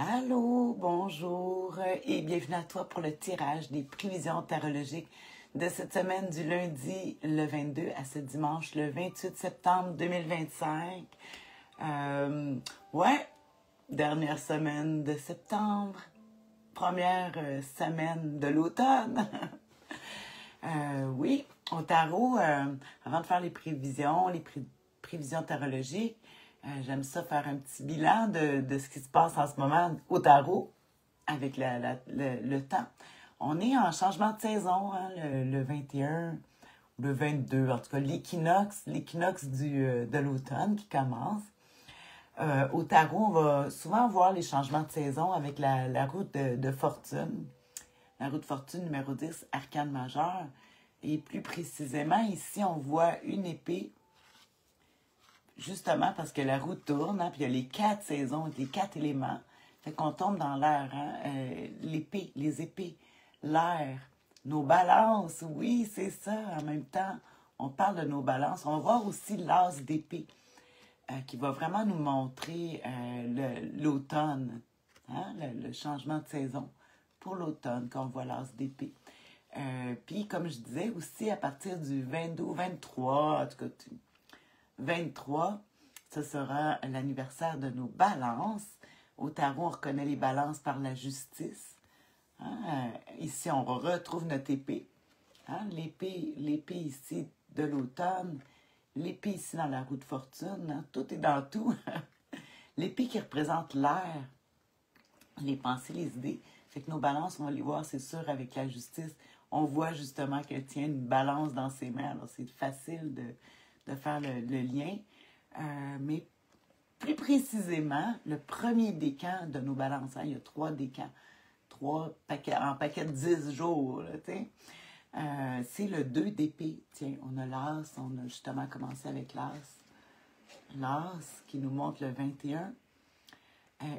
Allô, bonjour et bienvenue à toi pour le tirage des prévisions tarologiques de cette semaine du lundi le 22 à ce dimanche le 28 septembre 2025. Ouais, dernière semaine de septembre, première semaine de l'automne. Oui, au tarot, avant de faire les prévisions, prévisions tarologiques, j'aime ça faire un petit bilan de ce qui se passe en ce moment au tarot avec le temps. On est en changement de saison, hein, le 21, le 22, en tout cas l'équinoxe de l'automne qui commence. Au tarot, on va souvent voir les changements de saison avec la route de fortune. La roue de fortune numéro 10, arcane majeur. Et plus précisément, ici, on voit une épée, justement parce que la roue tourne, hein, puis il y a les 4 saisons, les 4 éléments. Fait qu'on tombe dans l'air, hein, l'épée, les épées, l'air, nos balances, oui, c'est ça. En même temps, on parle de nos balances. On va voir aussi l'as d'épée, qui va vraiment nous montrer l'automne, hein, le changement de saison pour l'automne, quand on voit l'as d'épée. Puis, comme je disais, aussi à partir du 22, 23, en tout cas, 23, ce sera l'anniversaire de nos balances. Au tarot, on reconnaît les balances par la justice. Hein? Ici, on retrouve notre épée. Hein? L'épée ici de l'automne. L'épée ici dans la roue de fortune. Hein? Tout est dans tout. L'épée qui représente l'air, les pensées, les idées. Fait que nos balances, on va les voir, c'est sûr, avec la justice. On voit justement qu'elle tient une balance dans ses mains. Alors, c'est facile de faire le lien. Mais plus précisément, le premier décan de nos balances, hein, il y a 3 décans, 3 paquets, en paquet de 10 jours, c'est le 2 d'épée. Tiens, on a l'as, on a justement commencé avec l'as. L'as qui nous montre le 21.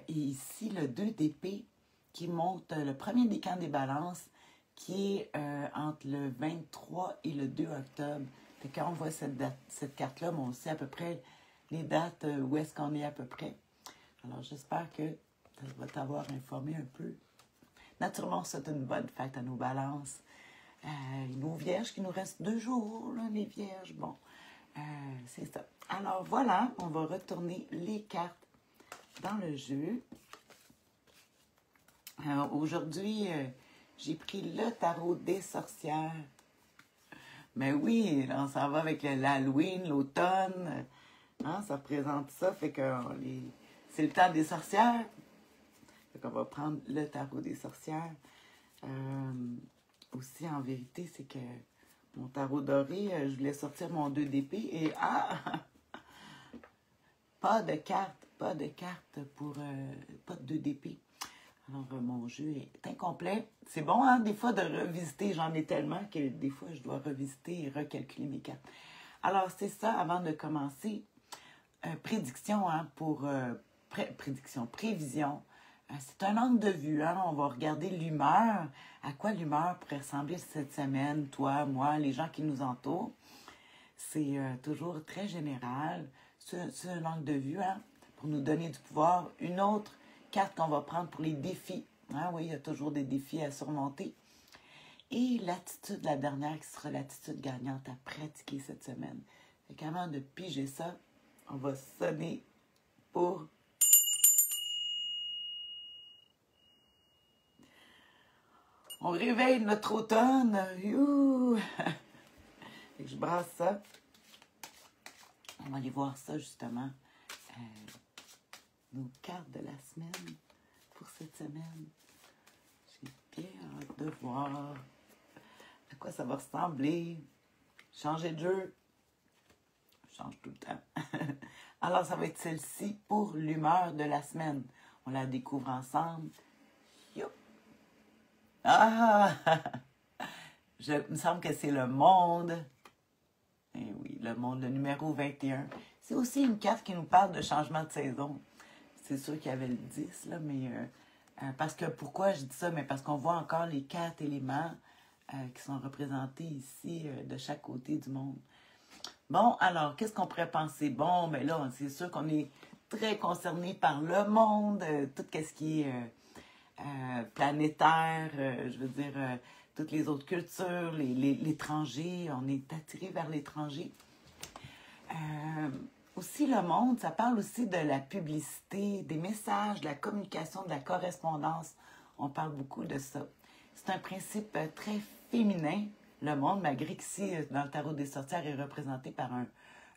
Et ici, le 2 d'épée qui montre le premier décan des balances qui est entre le 23 et le 2 octobre. Fait quand on voit cette carte-là, on sait à peu près les dates où est-ce qu'on est à peu près. Alors, j'espère que ça va t'avoir informé un peu. Naturellement, c'est une bonne fête à nos balances. Nos vierges, qui nous restent 2 jours, là, les vierges. Bon, c'est ça. Alors, voilà, on va retourner les cartes dans le jeu. Aujourd'hui, j'ai pris le tarot des sorcières. Mais oui, là, on s'en va avec l'Halloween, l'automne. Hein, ça représente ça. Fait que c'est le temps des sorcières. Fait qu'on va prendre le tarot des sorcières. Aussi, en vérité, c'est que mon tarot doré, je voulais sortir mon 2 d'épée et pas de carte pour pas de 2 d'épée. Alors, mon jeu est incomplet. C'est bon, hein, des fois, de revisiter. J'en ai tellement que des fois, je dois revisiter et recalculer mes cartes. Alors, c'est ça, avant de commencer. Prédiction, hein, prévision. C'est un angle de vue, hein. On va regarder l'humeur. À quoi l'humeur pourrait ressembler cette semaine, toi, moi, les gens qui nous entourent. C'est toujours très général. C'est un angle de vue, hein, pour nous donner du pouvoir. Une autre carte qu'on va prendre pour les défis. Hein, oui, il y a toujours des défis à surmonter. Et l'attitude, la dernière, qui sera l'attitude gagnante à pratiquer cette semaine. Fait qu'avant de piger ça, on va sonner pour... On réveille notre automne. Youhou! Fait que je brasse ça. On va aller voir ça, justement. Nos cartes de la semaine pour cette semaine. J'ai bien hâte de voir à quoi ça va ressembler. Changer de jeu. Je change tout le temps. Alors, ça va être celle-ci pour l'humeur de la semaine. On la découvre ensemble. Youp. Ah! Il me semble que c'est le monde. Eh oui, le monde, le numéro 21. C'est aussi une carte qui nous parle de changement de saison. C'est sûr qu'il y avait le 10, là, mais... parce que, pourquoi je dis ça? Mais parce qu'on voit encore les 4 éléments qui sont représentés ici de chaque côté du monde. Bon, alors, qu'est-ce qu'on pourrait penser? Bon, mais là, c'est sûr qu'on est très concernés par le monde, tout ce qui est planétaire, je veux dire, toutes les autres cultures, l'étranger, on est attiré vers l'étranger. Aussi le monde, ça parle aussi de la publicité, des messages, de la communication, de la correspondance. On parle beaucoup de ça. C'est un principe très féminin, le monde, malgré qu'ici, dans le tarot des sorcières, est représenté par un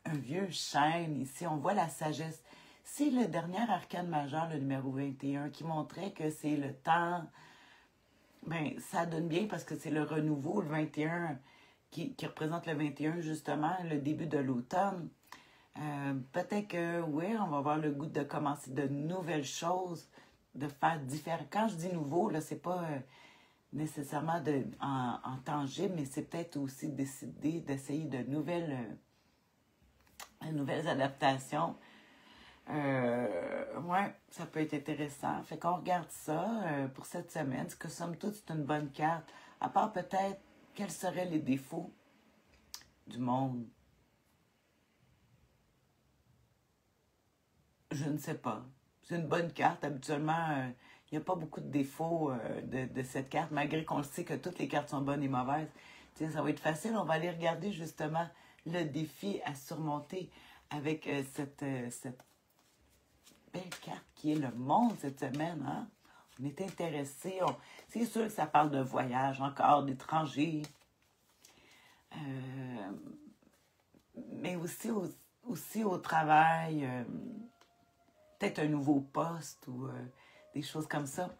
vieux chêne. Ici, on voit la sagesse. C'est le dernier arcane majeur, le numéro 21, qui montrait que c'est le temps. Bien, ça donne bien parce que c'est le renouveau, le 21, qui représente le 21, justement, le début de l'automne. Peut-être que, oui, on va avoir le goût de commencer de nouvelles choses, de faire différent. Quand je dis nouveau, là, c'est pas nécessairement en tangible, mais c'est peut-être aussi décider d'essayer de nouvelles adaptations. Ouais, ça peut être intéressant. Fait qu'on regarde ça pour cette semaine. Que somme toute, c'est une bonne carte. À part peut-être, quels seraient les défauts du monde? Je ne sais pas. C'est une bonne carte. Habituellement, il n'y a pas beaucoup de défauts de cette carte, malgré qu'on le sait que toutes les cartes sont bonnes et mauvaises. T'sais, ça va être facile. On va aller regarder justement le défi à surmonter avec cette belle carte qui est le monde cette semaine. Hein? On est intéressé. C'est sûr que ça parle de voyage encore, d'étrangers. Mais aussi au travail. Peut-être un nouveau poste ou des choses comme ça.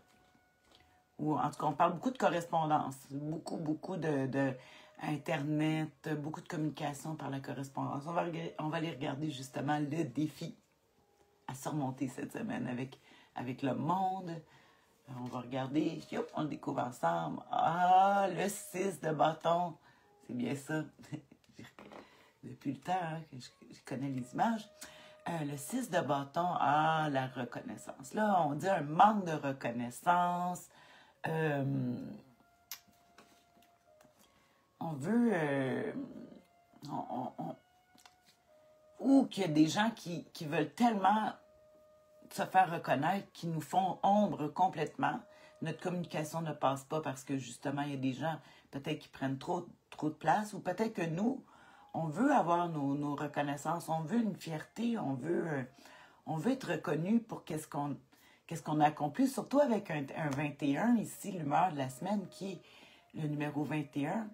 Ou en tout cas, on parle beaucoup de correspondance, beaucoup de Internet, beaucoup de communication par la correspondance. On va aller regarder justement le défi à surmonter cette semaine avec le monde. On va regarder, on le découvre ensemble. Ah, le 6 de bâton, c'est bien ça. Depuis le temps que je connais les images. Le 6 de bâton, la reconnaissance. Là, on dit un manque de reconnaissance. On veut... ou qu'il y a des gens qui veulent tellement se faire reconnaître qu'ils nous font ombre complètement. Notre communication ne passe pas parce que, justement, il y a des gens, peut-être, qui prennent trop de place, ou peut-être que nous, on veut avoir nos reconnaissances, on veut une fierté, on veut être reconnu pour qu'est-ce qu'on a accompli, surtout avec un 21, ici, l'humeur de la semaine, qui est le numéro 21,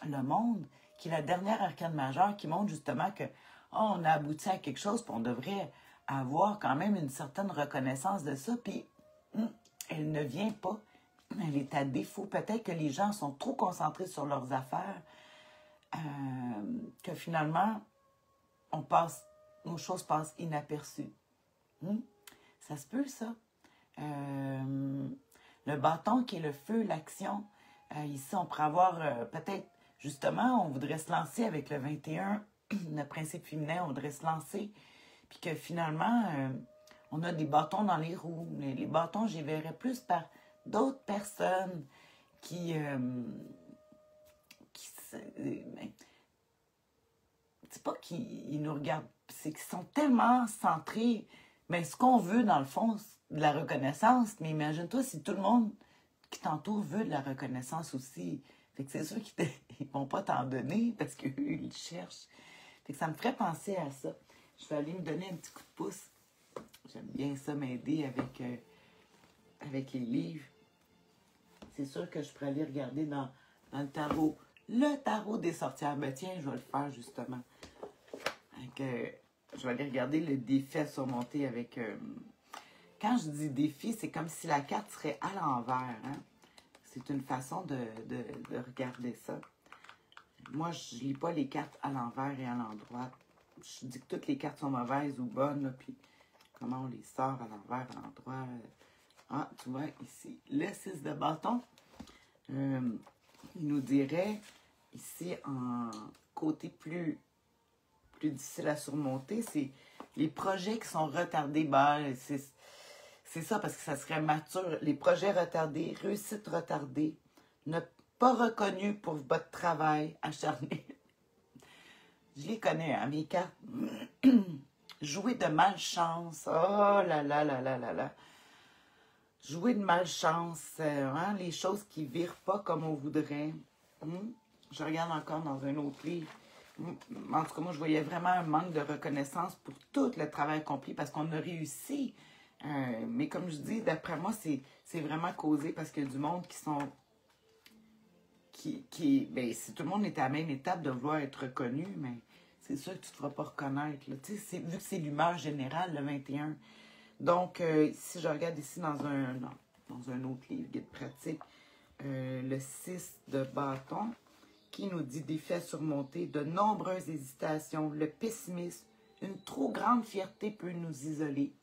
le monde, qui est la dernière arcane majeure, qui montre justement que on a abouti à quelque chose, puis on devrait avoir quand même une certaine reconnaissance de ça, puis elle ne vient pas, elle est à défaut. Peut-être que les gens sont trop concentrés sur leurs affaires, que finalement, nos choses passent inaperçues. Ça se peut, ça. Le bâton qui est le feu, l'action. Ici, on pourrait avoir peut-être, justement, on voudrait se lancer avec le 21, le principe féminin, on voudrait se lancer, puis que finalement, on a des bâtons dans les roues. Les bâtons, j'y verrais plus par d'autres personnes qui c'est pas qu'ils nous regardent, c'est qu'ils sont tellement centrés. Mais ce qu'on veut, dans le fond, c'est de la reconnaissance. Mais imagine-toi si tout le monde qui t'entoure veut de la reconnaissance aussi. Fait que c'est sûr qu'ils ne vont pas t'en donner parce qu'eux, ils cherchent. Fait que ça me ferait penser à ça. Je vais aller me donner un petit coup de pouce. J'aime bien ça, m'aider avec les livres. C'est sûr que je pourrais aller regarder dans le tarot. Le tarot des sorcières. Ben tiens, je vais le faire justement. Je vais aller regarder le défi à surmonter avec... Quand je dis défi, c'est comme si la carte serait à l'envers. Hein? C'est une façon de regarder ça. Moi, je lis pas les cartes à l'envers et à l'endroit. Je dis que toutes les cartes sont mauvaises ou bonnes, là, puis comment on les sort à l'envers, à l'endroit. Ah, tu vois, ici, le 6 de bâton. Il nous dirait, ici, en côté plus difficile à surmonter, c'est les projets qui sont retardés. Ben, c'est ça, parce que ça serait mature. Les projets retardés, réussite retardée, ne pas reconnus pour votre travail acharné. Je les connais, hein, mes cartes. Jouer de malchance. Oh là là là là là là. Jouer de malchance. Hein, les choses qui ne virent pas comme on voudrait. Je regarde encore dans un autre livre. En tout cas, moi, je voyais vraiment un manque de reconnaissance pour tout le travail accompli parce qu'on a réussi. Mais comme je dis, d'après moi, c'est vraiment causé parce qu'il y a du monde qui sont... ben, si tout le monde est à la même étape de vouloir être reconnu, mais c'est sûr que tu ne te feras pas reconnaître. Là. Vu que c'est l'humeur générale, le 21. Donc, si je regarde ici dans un autre livre, guide pratique, le 6 de bâton, qui nous dit défi à surmonter, de nombreuses hésitations, le pessimisme, une trop grande fierté peut nous isoler.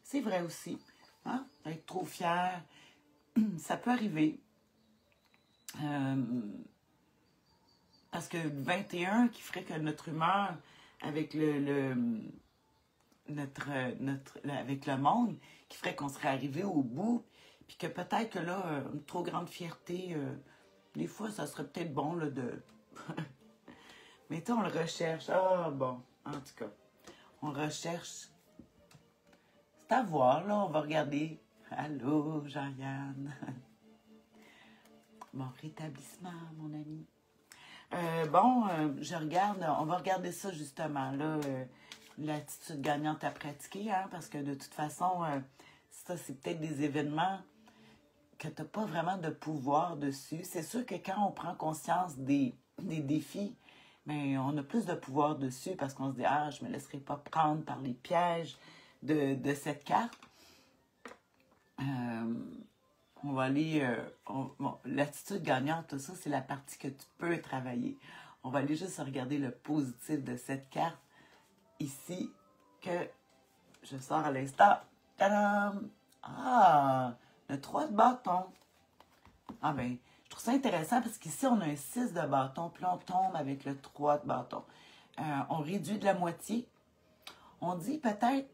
C'est vrai aussi. Hein? Être trop fier, ça peut arriver. Parce que 21 qui ferait que notre humeur avec avec le monde, qui ferait qu'on serait arrivé au bout, puis que peut-être que là, une trop grande fierté, des fois, ça serait peut-être bon là, de... Mettons, on le recherche. Ah, bon, en tout cas, on recherche. C'est à voir, là, on va regarder. Allô, Jean-Yann. Bon rétablissement, mon ami. Je regarde, on va regarder ça justement, là, l'attitude gagnante à pratiquer, hein, parce que de toute façon, ça, c'est peut-être des événements que tu n'as pas vraiment de pouvoir dessus. C'est sûr que quand on prend conscience des défis, mais on a plus de pouvoir dessus parce qu'on se dit, ah, je ne me laisserai pas prendre par les pièges de cette carte. On va aller... l'attitude gagnante, tout ça, c'est la partie que tu peux travailler. On va aller juste regarder le positif de cette carte ici que je sors à l'instant. Tadam! Ah! Le 3 de bâton. Ah ben, je trouve ça intéressant parce qu'ici, on a un 6 de bâton, puis là, on tombe avec le 3 de bâton. On réduit de la moitié. On dit peut-être,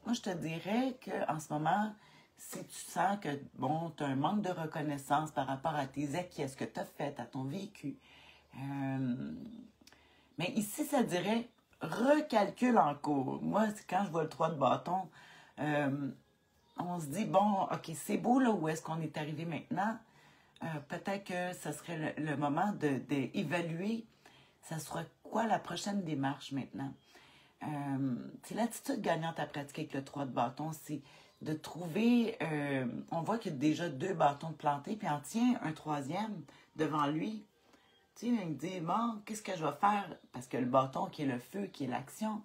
moi, je te dirais qu'en ce moment... Si tu sens que, bon, tu as un manque de reconnaissance par rapport à tes acquis, à ce que tu as fait, à ton vécu. Mais ici, ça dirait recalcule en cours. Moi, quand je vois le 3 de bâton, on se dit, bon, OK, c'est beau là où est-ce qu'on est arrivé maintenant. Peut-être que ce serait le moment d'évaluer, ça sera quoi la prochaine démarche maintenant. C'est l'attitude gagnante à pratiquer avec le 3 de bâton, c'est de trouver, on voit qu'il y a déjà 2 bâtons de plantés, puis on tient un 3e devant lui. Tu sais, il me dit, bon, qu'est-ce que je vais faire? Parce que le bâton qui est le feu, qui est l'action,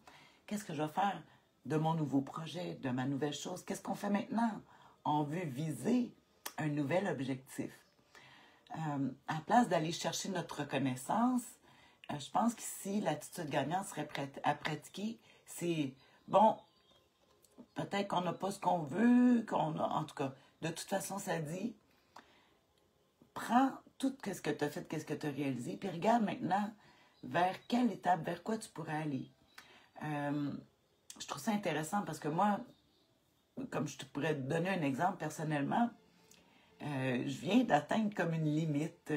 qu'est-ce que je vais faire de mon nouveau projet, de ma nouvelle chose? Qu'est-ce qu'on fait maintenant? On veut viser un nouvel objectif. À la place d'aller chercher notre reconnaissance, je pense qu'ici, l'attitude gagnante serait prête à pratiquer. C'est, bon, peut-être qu'on n'a pas ce qu'on veut, en tout cas, de toute façon, ça dit, prends tout ce que tu as fait, qu'est-ce que tu as réalisé, puis regarde maintenant vers quelle étape, vers quoi tu pourrais aller. Je trouve ça intéressant parce que moi, comme je te pourrais te donner un exemple personnellement, je viens d'atteindre comme une limite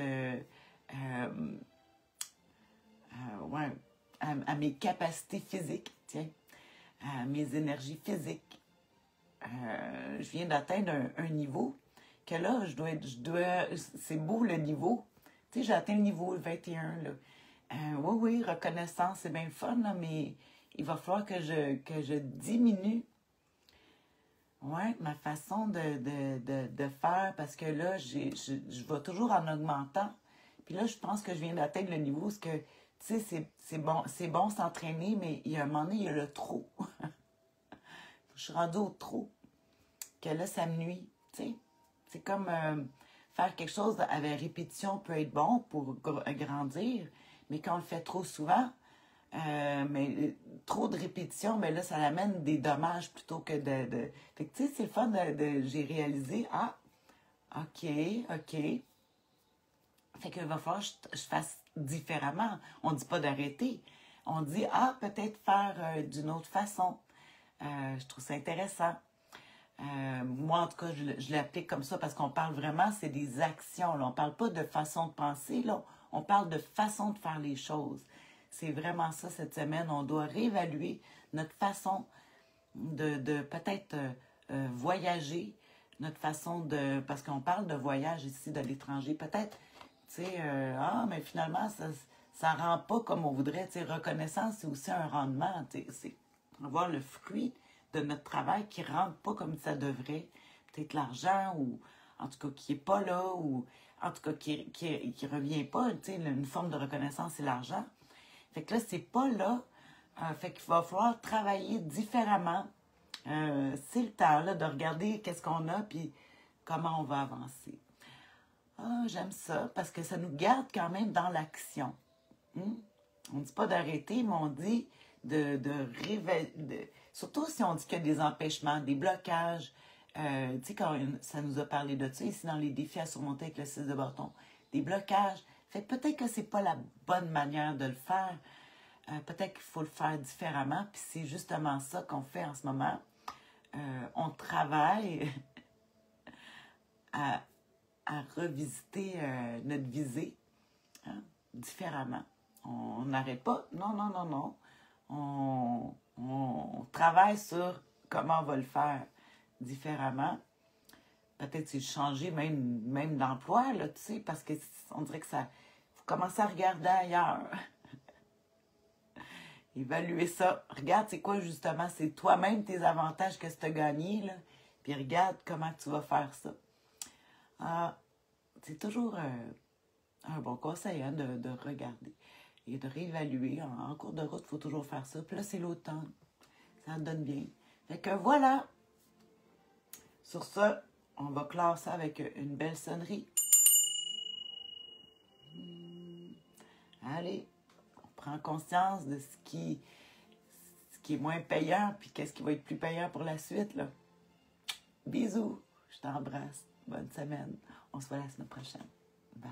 ouais, à mes capacités physiques, tiens, à mes énergies physiques. Je viens d'atteindre un niveau que là, c'est beau le niveau. Tu sais, j'ai atteint le niveau 21, là. Oui, reconnaissance, c'est bien fun, là, mais il va falloir que je diminue ma façon de faire parce que là, je vais toujours en augmentant. Puis là, je pense que je viens d'atteindre le niveau parce que, tu sais, c'est bon s'entraîner, mais il y a un moment donné, il y a le trop. Je suis rendue au trop. Que là, ça me nuit, tu sais. C'est comme faire quelque chose avec répétition peut être bon pour grandir, mais quand on le fait trop souvent, mais trop de répétition, mais là, ça amène des dommages plutôt que de... Fait que, tu sais, c'est le fun j'ai réalisé, ah, OK. Fait qu'il va falloir que je fasse différemment. On ne dit pas d'arrêter. On dit, ah, peut-être faire d'une autre façon. Je trouve ça intéressant. Moi, en tout cas, je l'applique comme ça parce qu'on parle vraiment, c'est des actions. Là. On ne parle pas de façon de penser, là. On parle de façon de faire les choses. C'est vraiment ça cette semaine. On doit réévaluer notre façon de peut-être voyager, notre façon de... Parce qu'on parle de voyage ici, de l'étranger, peut-être, tu sais, mais finalement, ça rend pas comme on voudrait. Tu sais, reconnaissance, c'est aussi un rendement. Tu sais, c'est avoir le fruit de notre travail qui rentre pas comme ça devrait. Peut-être l'argent, ou en tout cas qui est pas là, ou en tout cas qui revient pas. Tu sais, une forme de reconnaissance, c'est l'argent. Fait que là, c'est pas là. Fait qu'il va falloir travailler différemment. C'est le temps là, de regarder qu'est-ce qu'on a, puis comment on va avancer. Ah, j'aime ça, parce que ça nous garde quand même dans l'action. On ne dit pas d'arrêter, mais on dit surtout si on dit qu'il y a des empêchements, des blocages. Tu sais, quand ça nous a parlé de ça ici dans les défis à surmonter avec le 6 de bâton, des blocages. Fait que peut-être que c'est pas la bonne manière de le faire. Peut-être qu'il faut le faire différemment. Puis c'est justement ça qu'on fait en ce moment. On travaille à revisiter notre visée, hein, différemment. On n'arrête pas. Non, non, non, non. On travaille sur comment on va le faire différemment. Peut-être c'est changer même d'emploi, là, tu sais, parce qu'on dirait que ça... faut commencer à regarder ailleurs. Évaluer ça. Regarde, c'est quoi justement? C'est toi-même tes avantages que tu as gagnés, là. Puis regarde comment tu vas faire ça. C'est toujours un bon conseil, hein, de regarder et de réévaluer. En cours de route, il faut toujours faire ça. Puis là, c'est l'automne. Ça donne bien. Fait que voilà. Sur ça, on va clore ça avec une belle sonnerie. Allez, on prend conscience de ce qui est moins payant, puis qu'est-ce qui va être plus payant pour la suite, là. Bisous, je t'embrasse. Bonne semaine. On se voit la semaine prochaine. Bye.